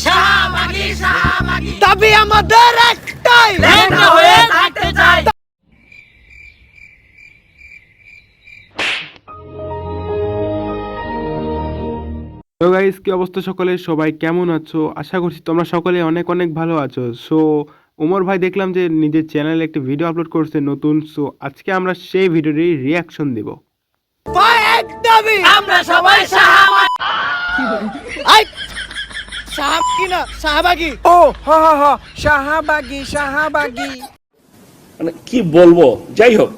শাহবাগী শাহবাগী দাবি আমাদের একটাই, লেখা হয়ে থাকতে চাই। তো গাইস, কি অবস্থা সকলে? সবাই কেমন আছো? আশা করছি তোমরা সকলে অনেক অনেক ভালো আছো। সো ওমর ভাই দেখলাম যে নিজের চ্যানেলে একটা ভিডিও আপলোড করছে নতুন। সো আজকে আমরা সেই ভিডিওর রিয়াকশন দেব। ভাই এক দাবি, আমরা সবাই শাহবাগী। আই শাহবাগী না শাহবাগী। ও হা হা হা, শাহবাগী শাহবাগী। মানে কি বলবো, যাই হোক।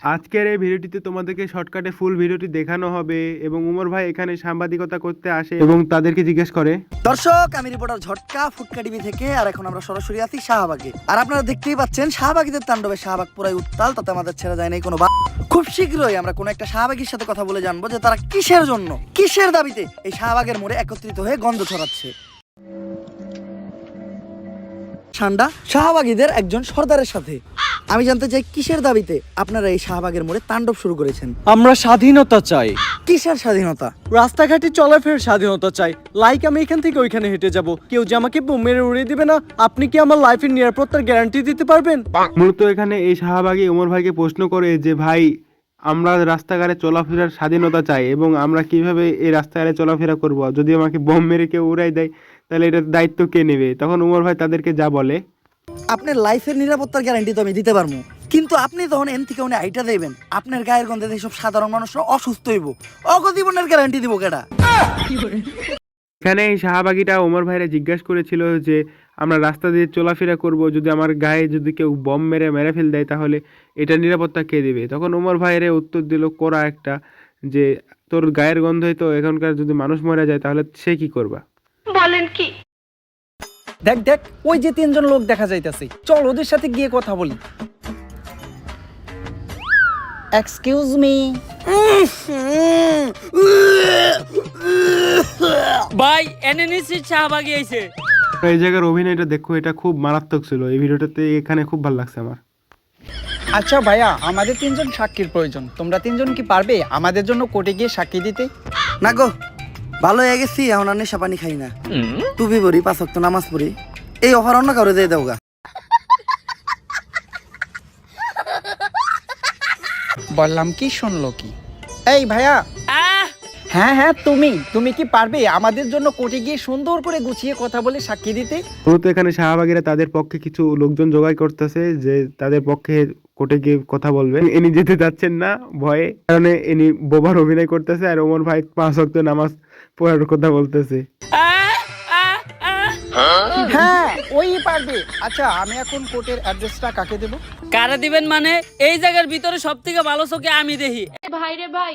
আজকের এই ভিডিওটিতে তোমাদেরকে শর্টকাটে ফুল ভিডিওটি দেখানো হবে এবং ওমর ভাই এখানে সাংবাদিকতা করতে আসে এবং তাদেরকে জিজ্ঞেস করে। দর্শক, আমি রিপোর্টার ঝটকা ফুটকা টিভি থেকে। আর এখন আমরা সরাসরি আছি শাহবাগে। আর আপনারা দেখতেই পাচ্ছেন শাহবাগীদের তাণ্ডবে শাহবাগ পুরাই উত্তাল, তাতে আমাদের ছেড়ে যায় নাই কোনো। খুব শীঘ্রই আমরা কোনো একটা শাহবাগীর সাথে কথা বলে জানবো যে তারা কিসের জন্য, কিসের দাবিতে এই শাহবাগের মোড়ে একত্রিত হয়ে গন্ধ ছড়াচ্ছে। ঠান্ডা শাহবাগীদের একজন সর্দারের সাথে। আমি জানতে চাই কিসের দাবিতে আপনারা এই শাহবাগের মোড়ে তাণ্ডব শুরু করেছেন? আমরা স্বাধীনতা চাই, কিসের স্বাধীনতা? রাস্তাঘাটে চলাফেরার স্বাধীনতা চাই। লাইক আমি এখান থেকে ওইখানে হেঁটে যাব, কেউ যে আমাকে বোম মেরে উড়িয়ে দিবে না। আপনি কি আমার লাইফের নিরাপত্তার গ্যারান্টি দিতে পারবেন? মূলত এখানে এই শাহবাগী ওমর ভাইকে প্রশ্ন করে যে ভাই, আমরা রাস্তাঘাটে চলাফেরার স্বাধীনতা চাই এবং আমরা কিভাবে এই রাস্তাঘাটে চলাফেরা করব, যদি আমাকে বোম মেরে কেউ উড়াই দেয় তাহলে এটার দায়িত্ব কে নেবে? তখন ওমর ভাই তাদেরকে যা বলে, আপনার লাইফের নিরাপত্তার গ্যারান্টি তো আমি দিতে পারবো, কিন্তু আপনি তখন এন থেকে উনি আইটা দেবেন, আপনার গায়ের গন্ধে এইসব সাধারণ মানুষরা অসুস্থ হইব, অগজীবনের গ্যারান্টি দিব কেডা? এখানে এই শাহবাগীটা ওমর ভাইরা জিজ্ঞাসা করেছিল যে আমরা রাস্তা দিয়ে চলাফেরা করব, যদি আমার গায়ে যদি কেউ বম মেরে ফেল দেয় তাহলে এটা নিরাপত্তা কে দেবে? তখন ওমর ভাইয়ের উত্তর দিল করা একটা, যে তোর গায়ের গন্ধই তো এখনকার যদি মানুষ মারা যায় তাহলে সে কি করবা? বলেন কি? দেখ দেখ, ওই যে তিনজন লোক দেখা যাইতেছে, চল ওদের সাথে গিয়ে কথা বলি। Excuse me. ভাই এনএনসি শাহবাগী আইছে। এই জায়গার অভিনয়টা দেখো, এটা খুব মারাত্মক ছিল। এই ভিডিওটাতে এখানে খুব ভালো লাগছে আমার। আচ্ছা ভাইয়া, আমাদের তিনজন সাক্ষীর প্রয়োজন। তোমরা তিনজন কি পারবে আমাদের জন্য কোর্টে গিয়ে সাক্ষী দিতে? না গো, ভালো হয়ে গেছি, এখন আর নেশা পানি খাই না, টুপি পরি, 5 ওয়াক্ত নামাজ পড়ি। এই অফার অন্য কাউরে দিয়ে দেওগা। বললাম কি, শুনলো কি? এই ভাইয়া, হ্যাঁ হ্যাঁ, তুমি কি পারবে আমাদের জন্য কোর্টে গিয়ে সুন্দর করে গুছিয়ে কথা বলে সাক্ষী দিতে? মূলত এখানে শাহবাগীরা তাদের পক্ষে কিছু লোকজন জোগাড় করতেছে যে তাদের পক্ষে কোর্টে গিয়ে কথা বলবে। ইনি যেতে যাচ্ছেন না ভয়ে, কারণে ইনি বোবার অভিনয় করতেছে আর ওমর ভাই 5 ওয়াক্ত নামাজ পড়ার কথা বলতেছে। হ্যাঁ, ওই পারবে। আচ্ছা, আমি এখন কোর্টের অ্যাড্রেসটা কাকে দেব? কারা দিবেন মানে? এই জায়গার ভিতরে সবথেকে ভালো চোখে আমি দেখি। ভাই রে ভাই,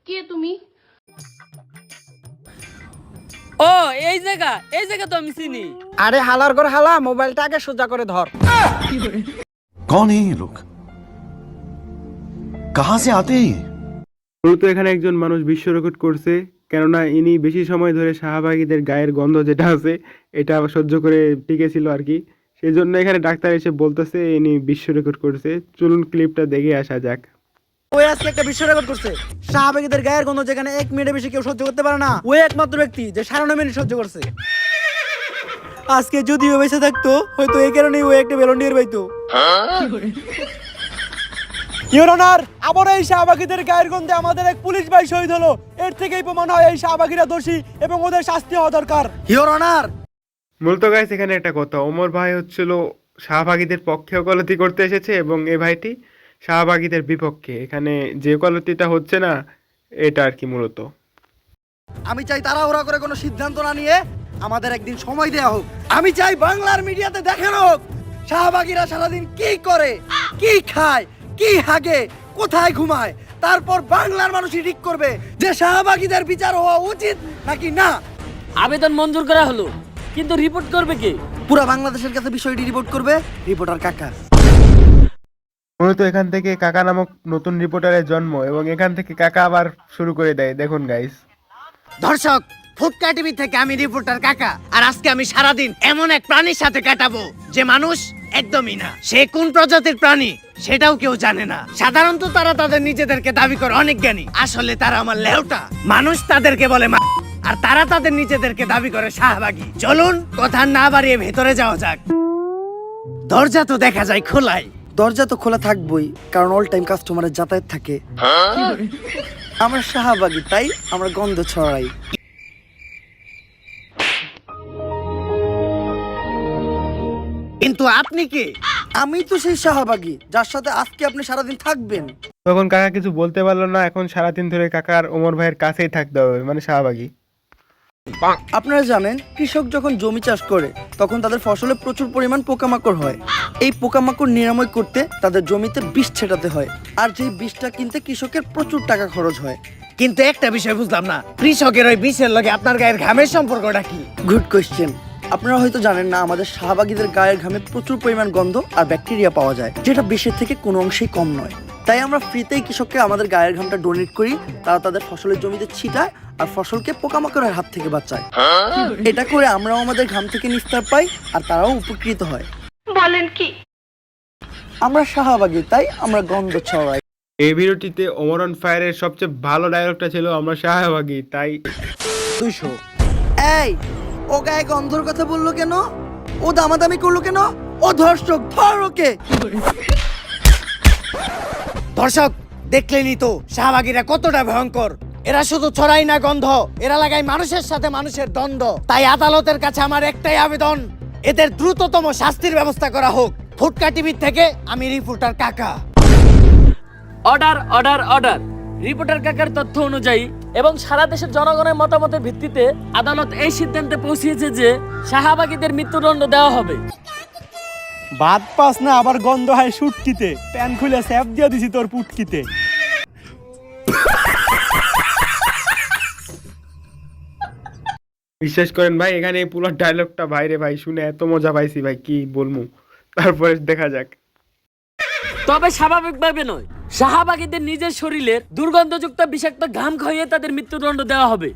কে তুমি? ও এই জায়গা তো আমি চিনি। আরে হালার ঘর হালা, মোবাইলটা আগে সোজা করে ধর। कौन है ये लोग? कहां से आते हैं ये? মূলত এখানে একজন মানুষ বিশ্ব রেকর্ড করছে, কেননা ইনি বেশি সময় ধরে শাহবাগীদের গায়ের গন্ধ যেটা আছে এটা সহ্য করে টিকেছিল আর কি। সেই জন্য এখানে ডাক্তার এসে বলতেছে ইনি বিশ্ব রেকর্ড করছে। চলুন ক্লিপটা দেখে আসা যাক। ওই আজকে একটা বিশ্ব রেকর্ড করছে। শাহবাগীদের গায়ের গন্ধ যেখানে 1 মিনিটের বেশি কেউ সহ্য করতে পারে না, ওই একমাত্র ব্যক্তি যে 9.5 মিনিট সহ্য করছে। আজকে যদিও বেঁচে থাকতো, হয়তো এই কারণেই ও একটা ভলেন্টিয়ার পাইতো। ইওর অনার, আবার এই শাহবাগীদের গায়ের গন্ধে আমাদের এক পুলিশ ভাই শহীদ হলো। এর থেকেই প্রমাণ হয় এই শাহবাগীরা দোষী এবং ওদের শাস্তি হওয়া দরকার। ইওর অনার, মূলত গাইস এখানে একটা কথা, ওমর ভাই হচ্ছিল শাহবাগীদের পক্ষে ওকালতি করতে এসেছে এবং এই ভাইটি শাহবাগীদের বিপক্ষে। এখানে যে ওকালতিটা হচ্ছে না এটা আর কি মূলত। আমি চাই তাড়াহুড়া করে কোনো সিদ্ধান্ত না নিয়ে আমাদের একদিন সময় দেওয়া হোক। আমি চাই বাংলার মিডিয়াতে দেখানো হোক শাহবাগীরা সারাদিন কি করে, কি খায়, কি হাগে, কোথায় ঘুমায়। তারপর বাংলার মানুষই ঠিক করবে যে শাহবাগীদের বিচার হওয়া উচিত নাকি না। আবেদন মঞ্জুর করা হলো, কিন্তু রিপোর্ট করবে কে? পুরো বাংলাদেশের কাছে বিষয়টি রিপোর্ট করবে রিপোর্টার কাকা। মূলত এখান থেকে কাকা নামক নতুন রিপোর্টারের জন্ম এবং এখান থেকে কাকা আবার শুরু করে দেয়। দেখুন গাইস। দর্শক, ফুটকা টিভি থেকে আমি রিপোর্টার কাকা। আর আজকে আমি সারাদিন এমন এক প্রাণীর সাথে কাটাবো যে মানুষ একদমই না। সে কোন প্রজাতির প্রাণী সেটাও কেউ জানে না। সাধারণত তারা তাদের নিজেদেরকে দাবি করে অনেক জ্ঞানী, আসলে তারা আমার লেউটা। মানুষ তাদেরকে বলে আর তারা তাদের নিজেদেরকে দাবি করে শাহবাগী। চলুন কথা না বাড়িয়ে ভেতরে যাওয়া যাক। দরজা তো দেখা যায় খোলাই। দরজা তো খোলা থাকবই, কারণ অল টাইম কাস্টমারের যাতায়াত থাকে। আমরা শাহবাগী, তাই আমরা গন্ধ ছড়াই। কিন্তু আপনি কি? আমি তো সেই শাহবাগী যার সাথে আজকে আপনি সারাদিন থাকবেন। তখন কাকা কিছু বলতে পারলো না। এখন সারাদিন ধরে কাকার ওমর ভাইয়ের কাছেই থাকতে হবে, মানে শাহবাগী। আপনারা জানেন, কৃষক যখন জমি চাষ করে তখন তাদের ফসলে প্রচুর পরিমাণ পোকামাকড় হয়। এই পোকামাকড় নিরাময় করতে তাদের জমিতে বিষ ছেটাতে হয়, আর যেই বিষটা কিনতে কৃষকের প্রচুর টাকা খরচ হয়। কিন্তু একটা বিষয় বুঝলাম না, কৃষকের ওই বিষের লগে আপনার গায়ের ঘামের সম্পর্কটা কি? Good question. আপনারা হয়তো জানেন না, আমাদের শাহবাগীদের গায়ের ঘামে প্রচুর পরিমাণ গন্ধ আর ব্যাকটেরিয়া পাওয়া যায়, যেটা বিষের থেকে কোনো অংশেই কম নয়। তাই আমরা ফ্রিতেই কৃষককে আমাদের গায়ের ঘামটা ডোনেট করি। তারা তাদের ফসলের জমিতে ছিটায় আর ফসলকে পোকামাকড়ের হাত থেকে বাঁচায়। এটা করে আমরাও আমাদের ঘাম থেকে নিস্তার পাই আর তারাও উপকৃত হয়। বলেন কি? আমরা শাহবাগী, তাই আমরা গন্ধ ছড়াই। এই ভিডিওটিতে ওমর অন ফায়ারের সবচেয়ে ভালো ডায়লগটা ছিল আমরা শাহবাগী, তাই 200। এই, ও গায়ে গন্ধর কথা বললো কেন? ও দামাদামি করলো কেন? ও ধর্ষক, ধর ওকে। দর্শক দেখলেনই তো শাহবাগীরা কতটা ভয়ঙ্কর। এরা শুধু ছড়াই না গন্ধ, এরা লাগায় মানুষের সাথে মানুষের দ্বন্দ্ব। তাই আদালতের কাছে আমার একটাই আবেদন, এদের দ্রুততম শাস্তির ব্যবস্থা করা হোক। ফুটকা টিভি থেকে আমি রিপোর্টার কাকা। Order order order. রিপোর্টার কাকার তথ্য অনুযায়ী এবং সারা দেশের জনগণের মতামতের ভিত্তিতে আদালত এই সিদ্ধান্তে পৌঁছেছে যে শাহবাগীদের মৃত্যুদণ্ড দেওয়া হবে। ভাত পাস না, আবার গন্ধ হয় সুটকিতে। প্যান খুলে স্যাপ দিয়ে দিছি তোর পুটকিতে। বিশ্বাস করেন ভাই, এখানে এই পুরো ডায়লগটা ভাইরে ভাই শুনে এত মজা পাইছি ভাই, কি বলবো। তারপরে দেখা যাক। তবে স্বাভাবিকভাবে নয়, শাহবাগীদের নিজের শরীরের দুর্গন্ধযুক্ত বিষাক্ত ঘাম খাইয়ে তাদের মৃত্যুদণ্ড দেওয়া হবে।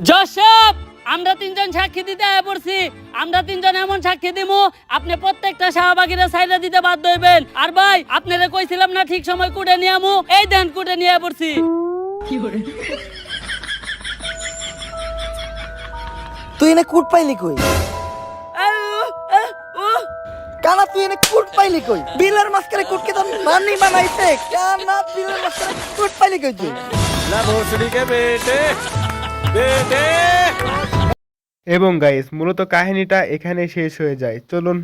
জশব, আমরা তিনজন সাক্ষী দিতে আয়া পড়ছি। আমরা তিনজন এমন সাক্ষী দিমু, আপনি প্রত্যেকটা শাহবাগীরা সাইডা দিতে বাধ্য হইবেন। আর ভাই, আপনারা কইছিলাম না ঠিক সময় কুটে নিয়ে আমু, এই দেন কুটে নিয়ে পড়ছি। তুই এনে কুট পাইলি কই? কানা, তুই এনে কুট পাইলি কই? বিলের মাঝখানে কুটকে তো নানি বানাইছে। কানা, বিলের মাঝখানে কুট পাইলি কই তুই? এবং গাইস, মূলত কাহিনীটা এখানে শেষ হয়ে যায়। চলুন।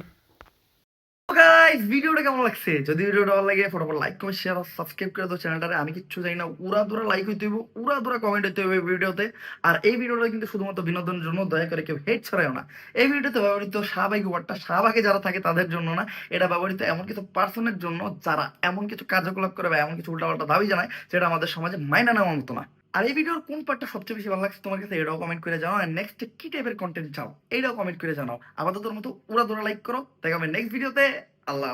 গাইস, ভিডিওটা কেমন লাগছে? যদি ভিডিওটা ভালো লাগে ফটাফট লাইক কমেন্ট শেয়ার আর সাবস্ক্রাইব করে দাও চ্যানেলটারে। আমি কিচ্ছু জানি না, উড়া দুরা লাইক হইতে হইব, উড়া দুরা কমেন্ট হইতে হবে ভিডিওতে। আর এই ভিডিওটা কিন্তু শুধুমাত্র বিনোদনের জন্য, দয়া করে কেউ হেট ছড়ায়ও না। এই ভিডিওতে ব্যবহৃত শাহবাগী ওয়ার্ডটা শাহবাগে যারা থাকে তাদের জন্য না, এটা ব্যবহৃত এমন কিছু পার্সনের জন্য যারা এমন কিছু কার্যকলাপ করে বা এমন কিছু উল্টাপাল্টা দাবি জানায় যেটা আমাদের সমাজে মাইনা নেওয়ার মতো না। আর এই ভিডিওর কোন পার্টটা সবচেয়ে বেশি ভালো লাগছে তোমার কাছে, এটাও কমেন্ট করে জানাও। আর নেক্সট কি টাইপের কন্টেন্ট চাও, এইটাও কমেন্ট করে জানাও। আপাতত মতো উড়া দুরা লাইক করো। দেখা হবে নেক্সট ভিডিওতে। আল্লাহ।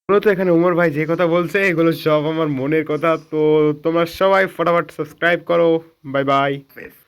মূলত এখানে ওমর ভাই যে কথা বলছে এগুলো সব আমার মনের কথা। তো তোমরা সবাই ফটাফট সাবস্ক্রাইব করো। Bye bye. হাফেজ।